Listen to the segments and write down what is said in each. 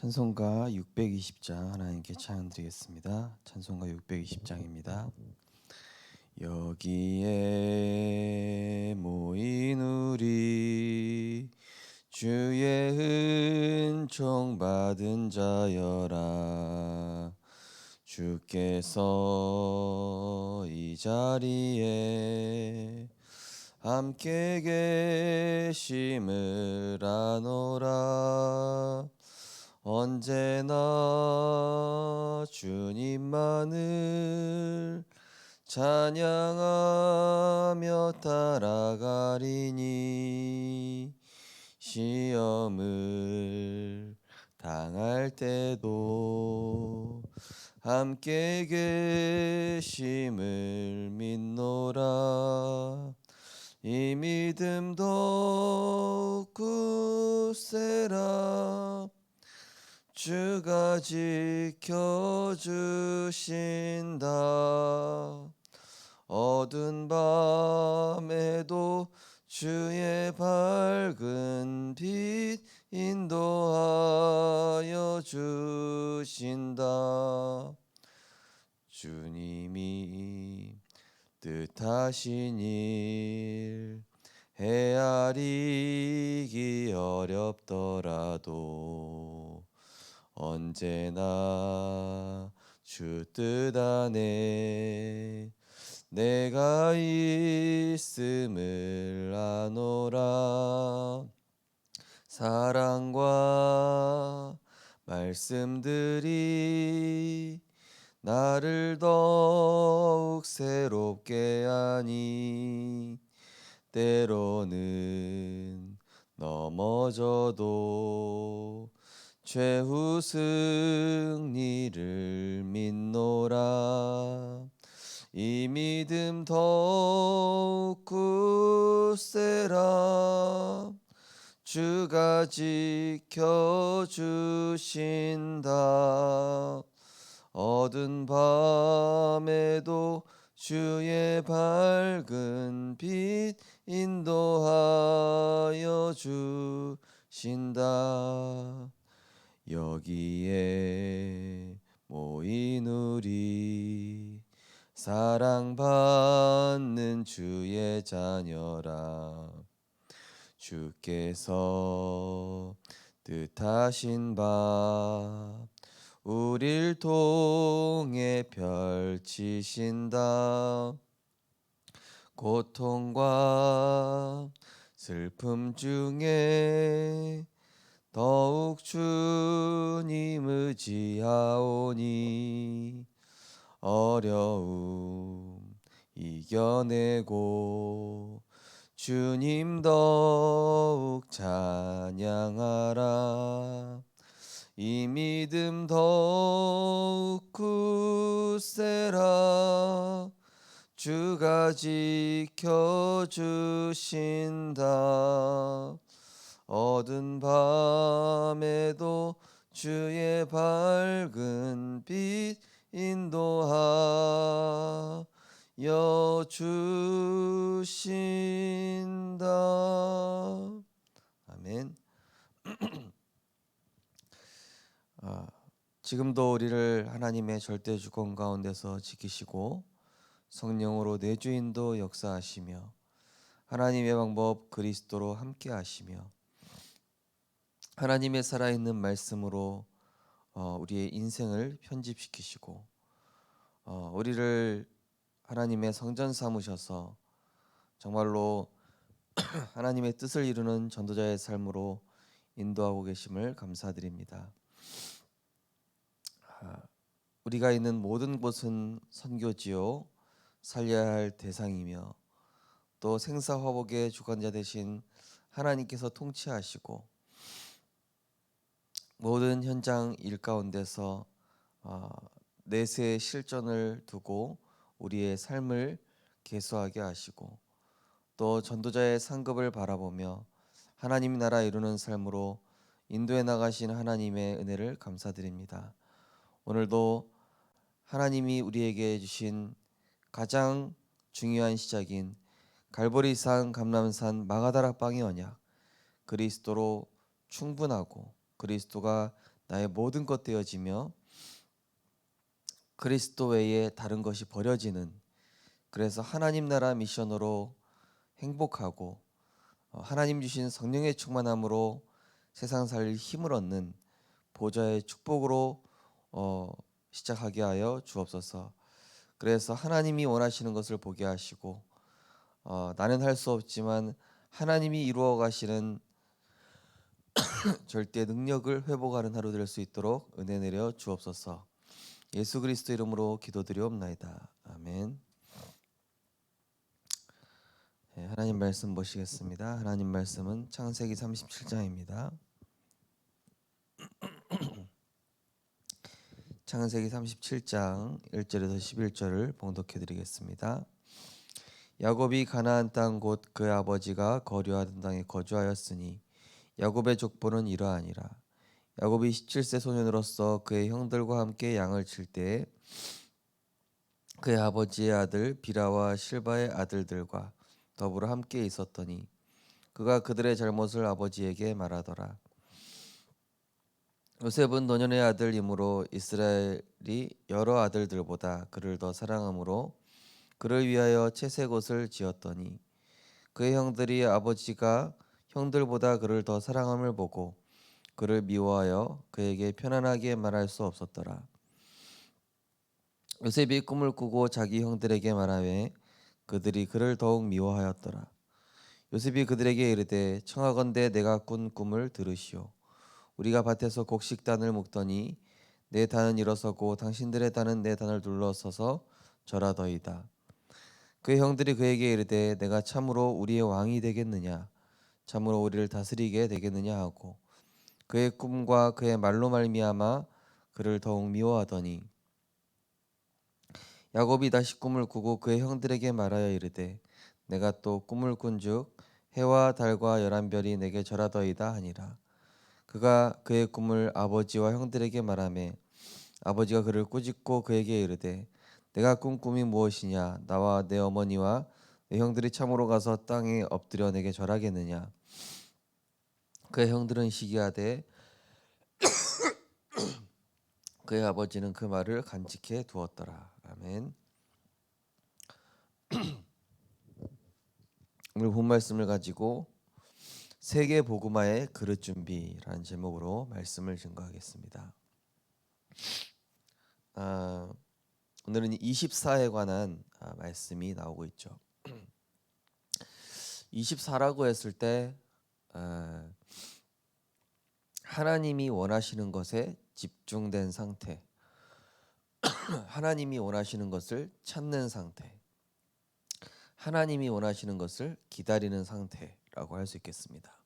찬송가 620장 하나님께 찬양 드리겠습니다. 찬송가 620장입니다. 여기에 모인 우리 주의 은총 받은 자여라. 주께서 이 자리에 함께 계심을 아노라. 언제나 주님만을 찬양하며 따라가리니 시험을 당할 때도 함께 계심을 믿노라. 이 믿음 더욱 굳세라. 주가 지켜주신다. 어두운 밤에도 주의 밝은 빛 인도하여 주신다. 주님이 뜻하신 일 헤아리기 어렵더라도 언제나 주 뜻 안에 내가 있음을 아노라. 사랑과 말씀들이 나를 더욱 새롭게 하니 때로는 넘어져도 최후 승리를 믿노라. 이 믿음 더욱 굳세라. 주가 지켜주신다. 어두운 밤에도 주의 밝은 빛 인도하여 주신다. 여기에 모인 우리 사랑받는 주의 자녀라. 주께서 뜻하신 바 우릴 통해 펼치신다. 고통과 슬픔 중에 더욱 주님 의지하오니 어려움 이겨내고 주님 더욱 찬양하라. 이 믿음 더욱 굳세라. 주가 지켜주신다. 어두운 밤에도 주의 밝은 빛 인도하여 주신다. 아멘. 지금도 우리를 하나님의 절대 주권 가운데서 지키시고 성령으로 내주인도 역사하시며 하나님의 방법 그리스도로 함께 하시며 하나님의 살아있는 말씀으로 우리의 인생을 편집시키시고 우리를 하나님의 성전 삼으셔서 정말로 하나님의 뜻을 이루는 전도자의 삶으로 인도하고 계심을 감사드립니다. 우리가 있는 모든 곳은 선교지요 살려야 할 대상이며 또 생사화복의 주관자 되신 하나님께서 통치하시고 모든 현장 일 가운데서 내세의 실전을 두고 우리의 삶을 계수하게 하시고 또 전도자의 상급을 바라보며 하나님 나라 이루는 삶으로 인도해 나가신 하나님의 은혜를 감사드립니다. 오늘도 하나님이 우리에게 주신 가장 중요한 시작인 갈보리산, 감람산, 마가다락 방의 언약, 그리스도로 충분하고 그리스도가 나의 모든 것 되어지며 그리스도 외에 다른 것이 버려지는, 그래서 하나님 나라 미션으로 행복하고 하나님 주신 성령의 충만함으로 세상 살릴 힘을 얻는 보좌의 축복으로 시작하게 하여 주옵소서. 그래서 하나님이 원하시는 것을 보게 하시고 나는 할 수 없지만 하나님이 이루어 가시는 절대 능력을 회복하는 하루 될 수 있도록 은혜 내려 주옵소서. 예수 그리스도 이름으로 기도드리옵나이다. 아멘. 네, 하나님 말씀 보시겠습니다. 하나님 말씀은 창세기 37장입니다. 창세기 37장 1절에서 11절을 봉독해 드리겠습니다. 야곱이 가나안 땅 곧 그의 아버지가 거류하던 땅에 거주하였으니 야곱의 족보는 이러하니라. 야곱이 17세 소년으로서 그의 형들과 함께 양을 칠 때에 그의 아버지의 아들 비라와 실바의 아들들과 더불어 함께 있었더니 그가 그들의 잘못을 아버지에게 말하더라. 요셉은 노년의 아들이므로 이스라엘이 여러 아들들보다 그를 더 사랑하므로 그를 위하여 채색 옷을 지었더니 그의 형들이 아버지가 형들보다 그를 더 사랑함을 보고 그를 미워하여 그에게 편안하게 말할 수 없었더라. 요셉이 꿈을 꾸고 자기 형들에게 말하매 그들이 그를 더욱 미워하였더라. 요셉이 그들에게 이르되 청하건대 내가 꾼 꿈을 들으시오. 우리가 밭에서 곡식단을 묶더니 내 단은 일어서고 당신들의 단은 내 단을 둘러서서 절하더이다. 그의 형들이 그에게 이르되 내가 참으로 우리의 왕이 되겠느냐, 참으로 우리를 다스리게 되겠느냐 하고 그의 꿈과 그의 말로 말미암아 그를 더욱 미워하더니 야곱이 다시 꿈을 꾸고 그의 형들에게 말하여 이르되 내가 또 꿈을 꾼즉 해와 달과 열한 별이 내게 절하더이다 하니라. 그가 그의 꿈을 아버지와 형들에게 말하매 아버지가 그를 꾸짖고 그에게 이르되 내가 꾼 꿈이 무엇이냐, 나와 내 어머니와 내 형들이 참으로 가서 땅에 엎드려 내게 절하겠느냐. 그의 형들은 시기하되 그의 아버지는 그 말을 간직해 두었더라. 아멘. 오늘 본 말씀을 가지고 세계 복음화의 그릇 준비라는 제목으로 말씀을 증거하겠습니다. 오늘은 24에 관한 말씀이 나오고 있죠. 24라고 했을 때 하나님이 원하시는 것에 집중된 상태, 하나님이 원하시는 것을 찾는 상태, 하나님이 원하시는 것을 기다리는 상태라고 할 수 있겠습니다.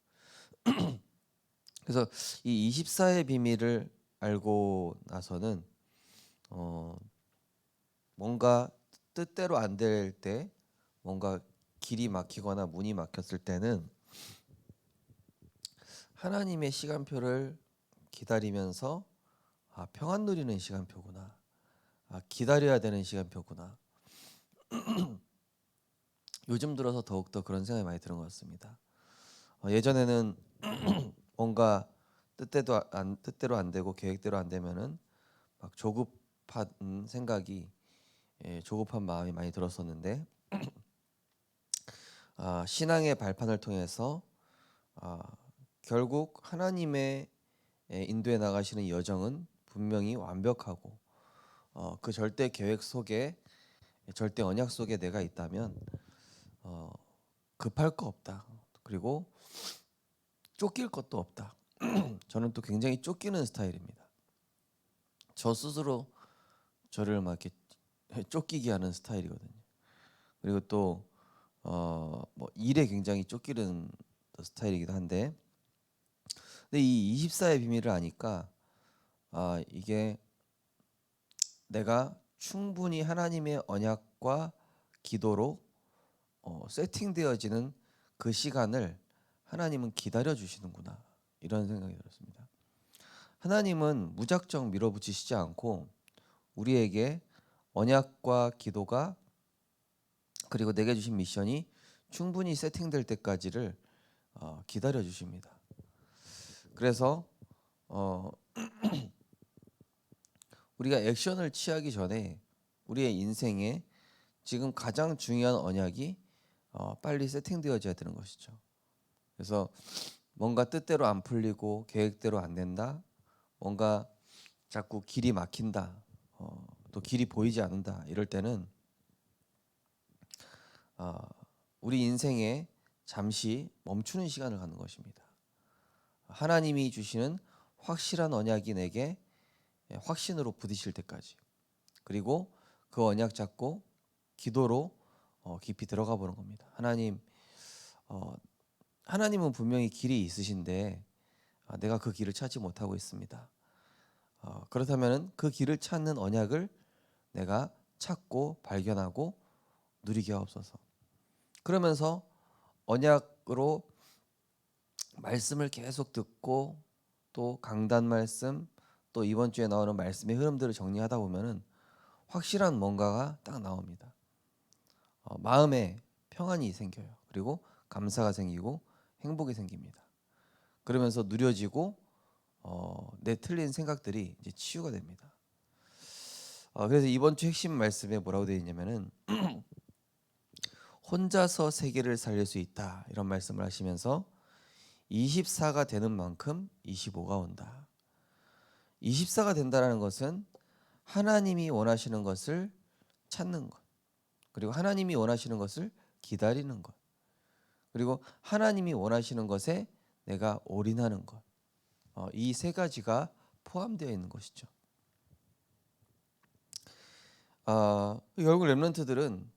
그래서 이 24의 비밀을 알고 나서는 뭔가 뜻대로 안 될 때, 뭔가 길이 막히거나 문이 막혔을 때는 하나님의 시간표를 기다리면서 평안 누리는 시간표구나, 기다려야 되는 시간표구나. 요즘 들어서 더욱더 그런 생각이 많이 드는 것 같습니다. 예전에는 뭔가 뜻대로 안 되고 계획대로 안 되면은 막 조급한 생각이, 조급한 마음이 많이 들었었는데 신앙의 발판을 통해서 결국 하나님의 인도해 나가시는 여정은 분명히 완벽하고 그 절대 계획 속에, 절대 언약 속에 내가 있다면 급할 거 없다. 그리고 쫓길 것도 없다. 저는 또 굉장히 쫓기는 스타일입니다. 저 스스로 저를 막 이렇게 쫓기게 하는 스타일이거든요. 그리고 또 뭐 일에 굉장히 쫓기는 스타일이기도 한데, 근데 이 24의 비밀을 아니까 이게 내가 충분히 하나님의 언약과 기도로 세팅되어지는 그 시간을 하나님은 기다려 주시는구나, 이런 생각이 들었습니다. 하나님은 무작정 밀어붙이시지 않고 우리에게 언약과 기도가, 그리고 내게 주신 미션이 충분히 세팅될 때까지를 기다려 주십니다. 그래서 우리가 액션을 취하기 전에 우리의 인생에 지금 가장 중요한 언약이 빨리 세팅되어져야 되는 것이죠. 그래서 뭔가 뜻대로 안 풀리고 계획대로 안 된다, 뭔가 자꾸 길이 막힌다, 또 길이 보이지 않는다, 이럴 때는 우리 인생에 잠시 멈추는 시간을 갖는 것입니다. 하나님이 주시는 확실한 언약이 내게 확신으로 부딪힐 때까지, 그리고 그 언약 잡고 기도로 깊이 들어가 보는 겁니다. 하나님은 분명히 길이 있으신데 내가 그 길을 찾지 못하고 있습니다. 그렇다면 그 길을 찾는 언약을 내가 찾고 발견하고 누리게 하옵소서. 그러면서 언약으로 말씀을 계속 듣고 또 강단 말씀, 또 이번 주에 나오는 말씀의 흐름들을 정리하다 보면은 확실한 뭔가가 딱 나옵니다. 마음에 평안이 생겨요. 그리고 감사가 생기고 행복이 생깁니다. 그러면서 누려지고 내 틀린 생각들이 이제 치유가 됩니다. 그래서 이번 주 핵심 말씀에 뭐라고 되어 있냐면은 혼자서 세계를 살릴 수 있다, 이런 말씀을 하시면서 24가 되는 만큼 25가 온다. 24가 된다는 것은 하나님이 원하시는 것을 찾는 것, 그리고 하나님이 원하시는 것을 기다리는 것, 그리고 하나님이 원하시는 것에 내가 올인하는 것, 이 세 가지가 포함되어 있는 것이죠. 결국 렘넌트들은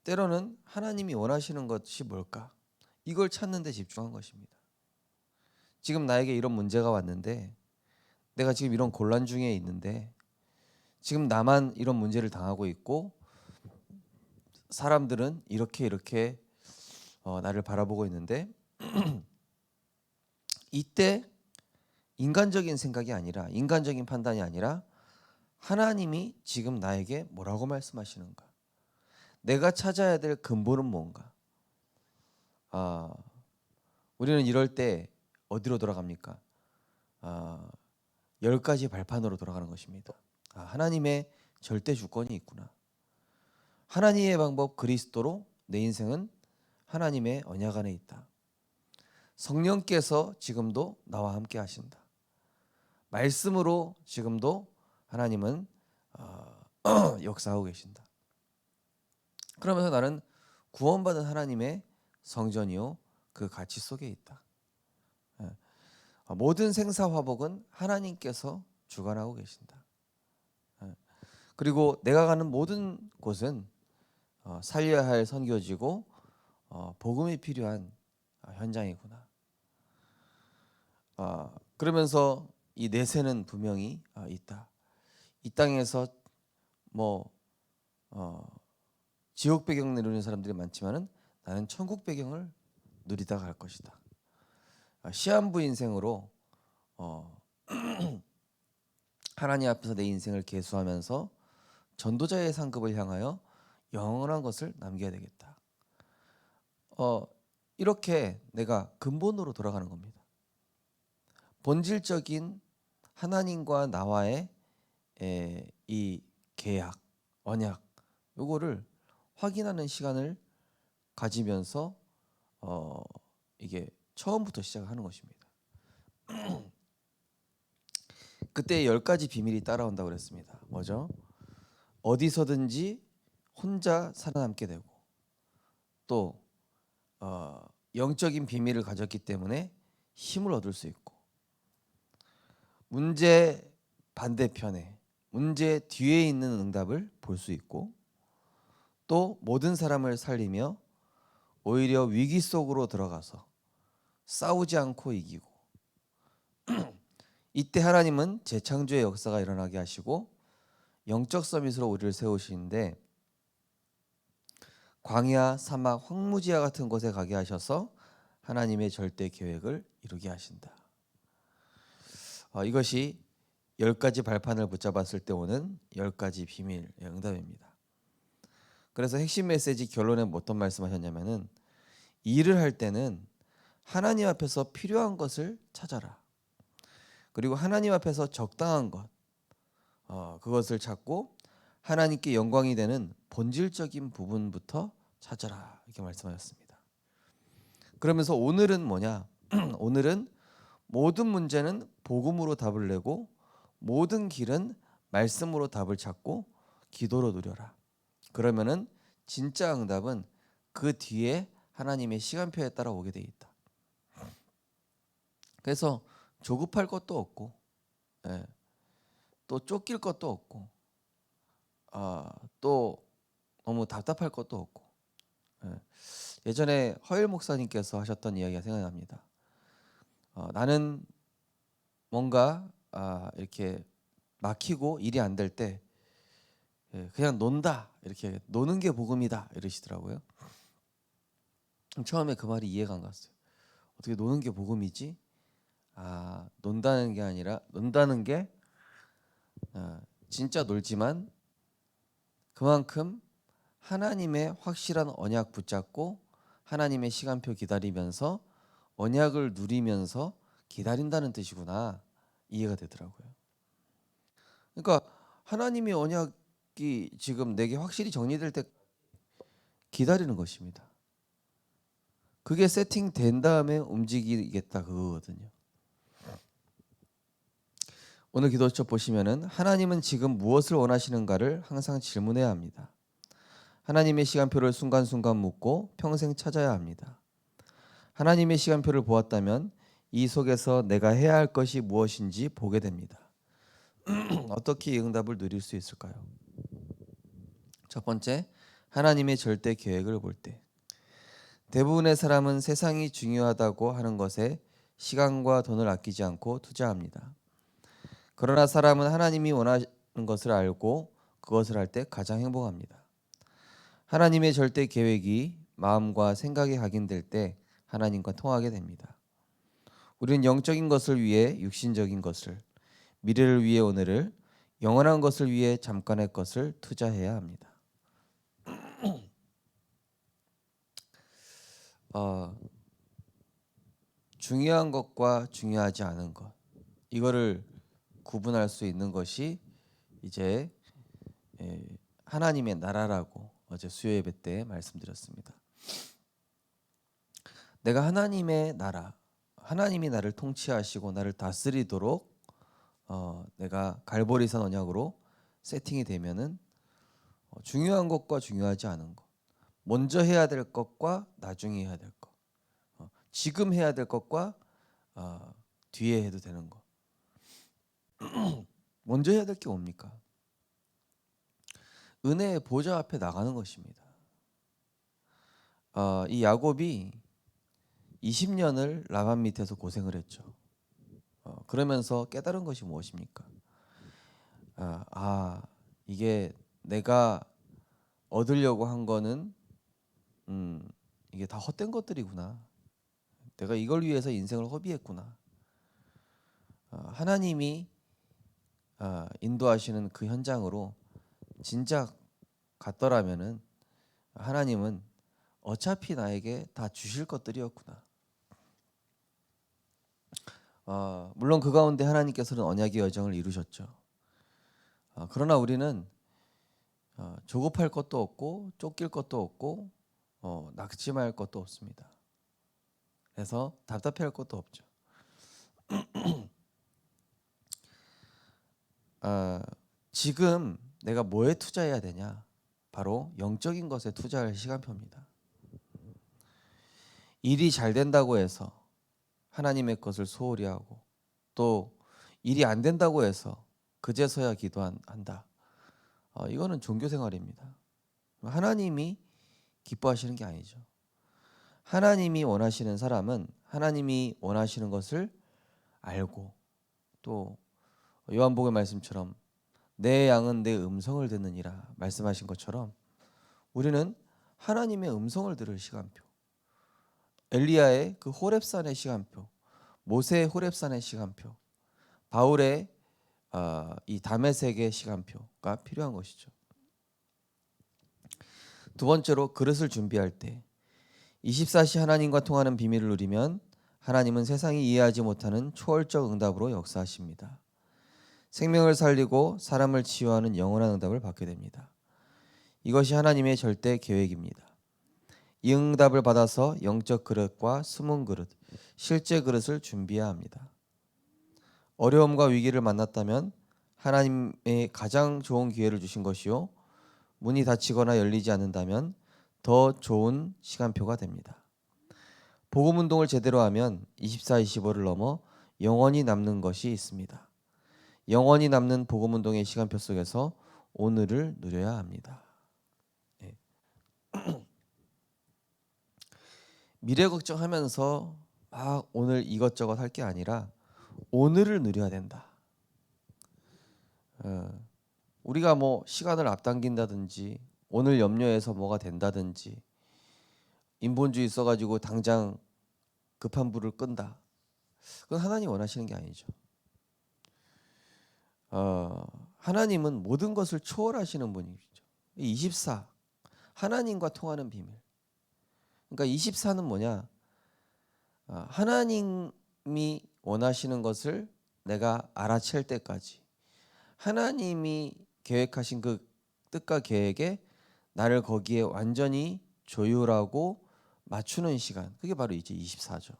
때로는 하나님이 원하시는 것이 뭘까, 이걸 찾는 데 집중한 것입니다. 지금 나에게 이런 문제가 왔는데, 내가 지금 이런 곤란 중에 있는데, 지금 나만 이런 문제를 당하고 있고 사람들은 이렇게 나를 바라보고 있는데 이때 인간적인 생각이 아니라, 인간적인 판단이 아니라 하나님이 지금 나에게 뭐라고 말씀하시는가, 내가 찾아야 될 근본은 뭔가. 우리는 이럴 때 어디로 돌아갑니까? 10가지 발판으로 돌아가는 것입니다. 하나님의 절대 주권이 있구나. 하나님의 방법 그리스도로 내 인생은 하나님의 언약 안에 있다. 성령께서 지금도 나와 함께 하신다. 말씀으로 지금도 하나님은 역사하고 계신다. 그러면서 나는 구원받은 하나님의 성전이요 그 가치 속에 있다. 모든 생사화복은 하나님께서 주관하고 계신다. 그리고 내가 가는 모든 곳은 살려야 할 선교지고 복음이 필요한 현장이구나. 그러면서 이 내세는 분명히 있다. 이 땅에서 뭐 지옥 배경 누리는 사람들이 많지만은 나는 천국 배경을 누리다 갈 것이다. 시한부 인생으로 하나님 앞에서 내 인생을 계수하면서 전도자의 상급을 향하여 영원한 것을 남겨야 되겠다. 이렇게 내가 근본으로 돌아가는 겁니다. 본질적인 하나님과 나와의 이 계약, 언약, 요거를 확인하는 시간을 가지면서 이게 처음부터 시작하는 것입니다. 그때 10가지 비밀이 따라온다고 그랬습니다. 뭐죠? 어디서든지 혼자 살아남게 되고, 또 영적인 비밀을 가졌기 때문에 힘을 얻을 수 있고, 문제 반대편에, 문제 뒤에 있는 응답을 볼 수 있고, 또 모든 사람을 살리며 오히려 위기 속으로 들어가서 싸우지 않고 이기고, 이때 하나님은 재창조의 역사가 일어나게 하시고 영적 서밋으로 우리를 세우시는데, 광야, 사막, 황무지와 같은 곳에 가게 하셔서 하나님의 절대 계획을 이루게 하신다. 이것이 10가지 발판을 붙잡았을 때 오는 10가지 비밀의 응답입니다. 그래서 핵심 메시지 결론에 어떤 말씀하셨냐면은, 일을 할 때는 하나님 앞에서 필요한 것을 찾아라. 그리고 하나님 앞에서 적당한 것, 그것을 찾고 하나님께 영광이 되는 본질적인 부분부터 찾아라 이렇게 말씀하셨습니다. 그러면서 오늘은 뭐냐? 오늘은 모든 문제는 복음으로 답을 내고 모든 길은 말씀으로 답을 찾고 기도로 누려라. 그러면은 진짜 응답은 그 뒤에 하나님의 시간표에 따라 오게 돼 있다. 그래서 조급할 것도 없고, 예, 또 쫓길 것도 없고, 또 너무 답답할 것도 없고. 예. 예전에 허일 목사님께서 하셨던 이야기가 생각납니다. 나는 뭔가 이렇게 막히고 일이 안 될 때 그냥 논다, 이렇게 노는 게 복음이다 이러시더라고요. 처음에 그 말이 이해가 안 갔어요. 어떻게 노는 게 복음이지? 논다는 게 아니라 논다는 게 진짜 놀지만 그만큼 하나님의 확실한 언약 붙잡고 하나님의 시간표 기다리면서 언약을 누리면서 기다린다는 뜻이구나 이해가 되더라고요. 그러니까 하나님의 언약이 지금 내게 확실히 정리될 때 기다리는 것입니다. 그게 세팅된 다음에 움직이겠다 그거거든요. 오늘 기도처 보시면은 하나님은 지금 무엇을 원하시는가를 항상 질문해야 합니다. 하나님의 시간표를 순간순간 묻고 평생 찾아야 합니다. 하나님의 시간표를 보았다면 이 속에서 내가 해야 할 것이 무엇인지 보게 됩니다. 어떻게 이 응답을 누릴 수 있을까요? 첫 번째, 하나님의 절대 계획을 볼 때. 대부분의 사람은 세상이 중요하다고 하는 것에 시간과 돈을 아끼지 않고 투자합니다. 그러나 사람은 하나님이 원하는 것을 알고 그것을 할 때 가장 행복합니다. 하나님의 절대 계획이 마음과 생각에 각인될 때 하나님과 통하게 됩니다. 우리는 영적인 것을 위해 육신적인 것을, 미래를 위해 오늘을, 영원한 것을 위해 잠깐의 것을 투자해야 합니다. 중요한 것과 중요하지 않은 것, 이거를 구분할 수 있는 것이 이제 하나님의 나라라고 어제 수요 예배 때 말씀드렸습니다. 내가 하나님의 나라, 하나님이 나를 통치하시고 나를 다스리도록 내가 갈보리산 언약으로 세팅이 되면은 중요한 것과 중요하지 않은 것, 먼저 해야 될 것과 나중에 해야 될 것, 지금 해야 될 것과 뒤에 해도 되는 것. 먼저 해야 될 게 뭡니까? 은혜의 보좌 앞에 나가는 것입니다. 이 야곱이 20년을 라반 밑에서 고생을 했죠. 그러면서 깨달은 것이 무엇입니까? 이게 내가 얻으려고 한 거는 이게 다 헛된 것들이구나. 내가 이걸 위해서 인생을 허비했구나. 하나님이 인도하시는 그 현장으로 진작 갔더라면은 하나님은 어차피 나에게 다 주실 것들이었구나. 물론 그 가운데 하나님께서는 언약의 여정을 이루셨죠. 그러나 우리는 조급할 것도 없고 쫓길 것도 없고 낙심할 것도 없습니다. 그래서 답답해할 것도 없죠. 지금 내가 뭐에 투자해야 되냐? 바로 영적인 것에 투자할 시간표입니다. 일이 잘 된다고 해서 하나님의 것을 소홀히 하고 또 일이 안 된다고 해서 그제서야 기도한다. 이거는 종교 생활입니다. 하나님이 기뻐하시는 게 아니죠. 하나님이 원하시는 사람은 하나님이 원하시는 것을 알고 또 요한복음 말씀처럼 내 양은 내 음성을 듣느니라 말씀하신 것처럼 우리는 하나님의 음성을 들을 시간표, 엘리야의 그 호렙산의 시간표, 모세의 호렙산의 시간표, 바울의 이 다메섹의 시간표가 필요한 것이죠. 두 번째로 그릇을 준비할 때 24시 하나님과 통하는 비밀을 누리면 하나님은 세상이 이해하지 못하는 초월적 응답으로 역사하십니다. 생명을 살리고 사람을 치유하는 영원한 응답을 받게 됩니다. 이것이 하나님의 절대 계획입니다. 이 응답을 받아서 영적 그릇과 숨은 그릇, 실제 그릇을 준비해야 합니다. 어려움과 위기를 만났다면 하나님의 가장 좋은 기회를 주신 것이요, 문이 닫히거나 열리지 않는다면 더 좋은 시간표가 됩니다. 복음 운동을 제대로 하면 24, 25를 넘어 영원히 남는 것이 있습니다. 영원히 남는 복음 운동의 시간표 속에서 오늘을 누려야 합니다. 네. 미래 걱정하면서 막 오늘 이것저것 할 게 아니라 오늘을 누려야 된다. 우리가 뭐 시간을 앞당긴다든지 오늘 염려해서 뭐가 된다든지 인본주의 써가지고 당장 급한 불을 끈다. 그건 하나님 원하시는 게 아니죠. 하나님은 모든 것을 초월하시는 분이시죠. 24 하나님과 통하는 비밀. 그러니까 24는 뭐냐? 하나님이 원하시는 것을 내가 알아챌 때까지 하나님이 계획하신 그 뜻과 계획에 나를 거기에 완전히 조율하고 맞추는 시간. 그게 바로 이제 24죠.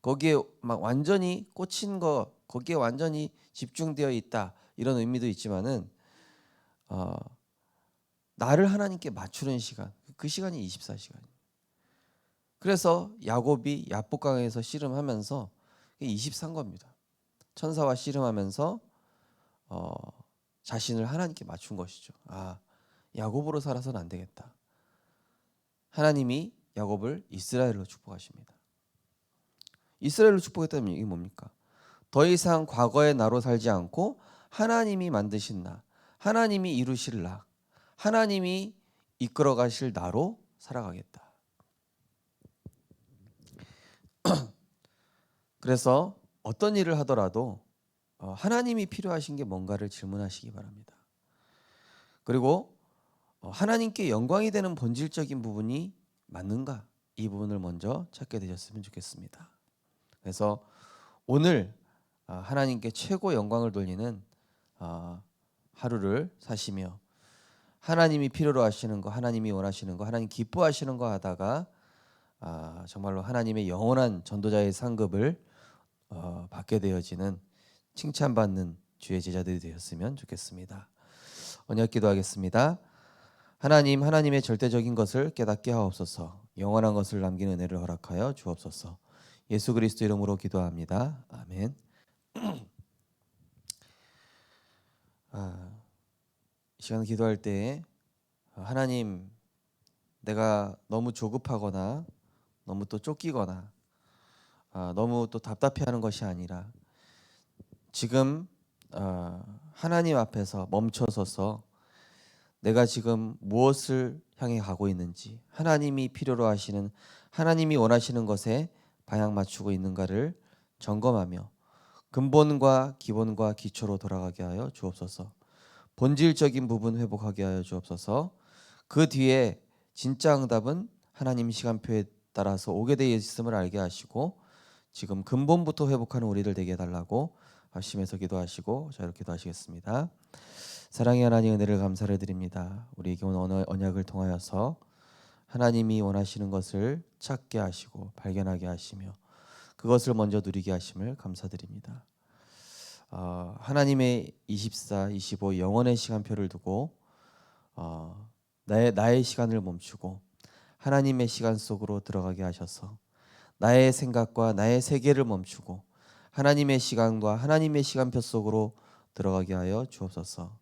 거기에 막 완전히 꽂힌 거, 거기에 완전히 집중되어 있다 이런 의미도 있지만은 나를 하나님께 맞추는 시간, 그 시간이 24시간이에요. 그래서 야곱이 야복강에서 씨름하면서 24인 겁니다. 천사와 씨름하면서 자신을 하나님께 맞춘 것이죠. 야곱으로 살아서는 안 되겠다. 하나님이 야곱을 이스라엘로 축복하십니다. 이스라엘로 축복했다면 이게 뭡니까? 더 이상 과거의 나로 살지 않고 하나님이 만드신 나, 하나님이 이루실 나, 하나님이 이끌어 가실 나로 살아가겠다. 그래서 어떤 일을 하더라도 하나님이 필요하신 게 뭔가를 질문하시기 바랍니다. 그리고 하나님께 영광이 되는 본질적인 부분이 맞는가? 이 부분을 먼저 찾게 되셨으면 좋겠습니다. 그래서 오늘 하나님께 최고 영광을 돌리는 하루를 사시며 하나님이 필요로 하시는 거, 하나님이 원하시는 거, 하나님 기뻐하시는 거 하다가 정말로 하나님의 영원한 전도자의 상급을 받게 되어지는 칭찬받는 주의 제자들이 되었으면 좋겠습니다. 언약 기도하겠습니다. 하나님, 하나님의 절대적인 것을 깨닫게 하옵소서. 영원한 것을 남기는 은혜를 허락하여 주옵소서. 예수 그리스도 이름으로 기도합니다. 아멘. 이 시간 기도할 때 하나님, 내가 너무 조급하거나 너무 또 쫓기거나 너무 또 답답해하는 것이 아니라 지금 하나님 앞에서 멈춰서서 내가 지금 무엇을 향해 가고 있는지, 하나님이 필요로 하시는, 하나님이 원하시는 것에 방향 맞추고 있는가를 점검하며 근본과 기본과 기초로 돌아가게 하여 주옵소서. 본질적인 부분 회복하게 하여 주옵소서. 그 뒤에 진짜 응답은 하나님 시간표에 따라서 오게 되어 있음을 알게 하시고 지금 근본부터 회복하는 우리들 되게 해달라고 하시면서 기도하시고 자 이렇게 기도하시겠습니다. 사랑의 하나님, 은혜를 감사를 드립니다. 우리에게 오늘 언약을 통하여서 하나님이 원하시는 것을 찾게 하시고 발견하게 하시며 그것을 먼저 누리게 하심을 감사드립니다. 하나님의 24, 25 영원의 시간표를 두고 나의 시간을 멈추고 하나님의 시간 속으로 들어가게 하셔서 나의 생각과 나의 세계를 멈추고 하나님의 시간과 하나님의 시간표 속으로 들어가게 하여 주옵소서.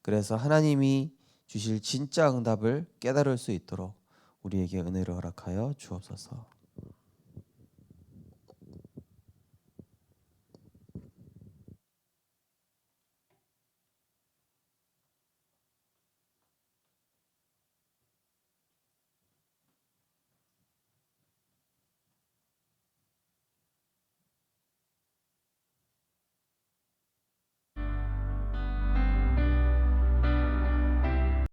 그래서 하나님이 주실 진짜 응답을 깨달을 수 있도록 우리에게 은혜를 허락하여 주옵소서.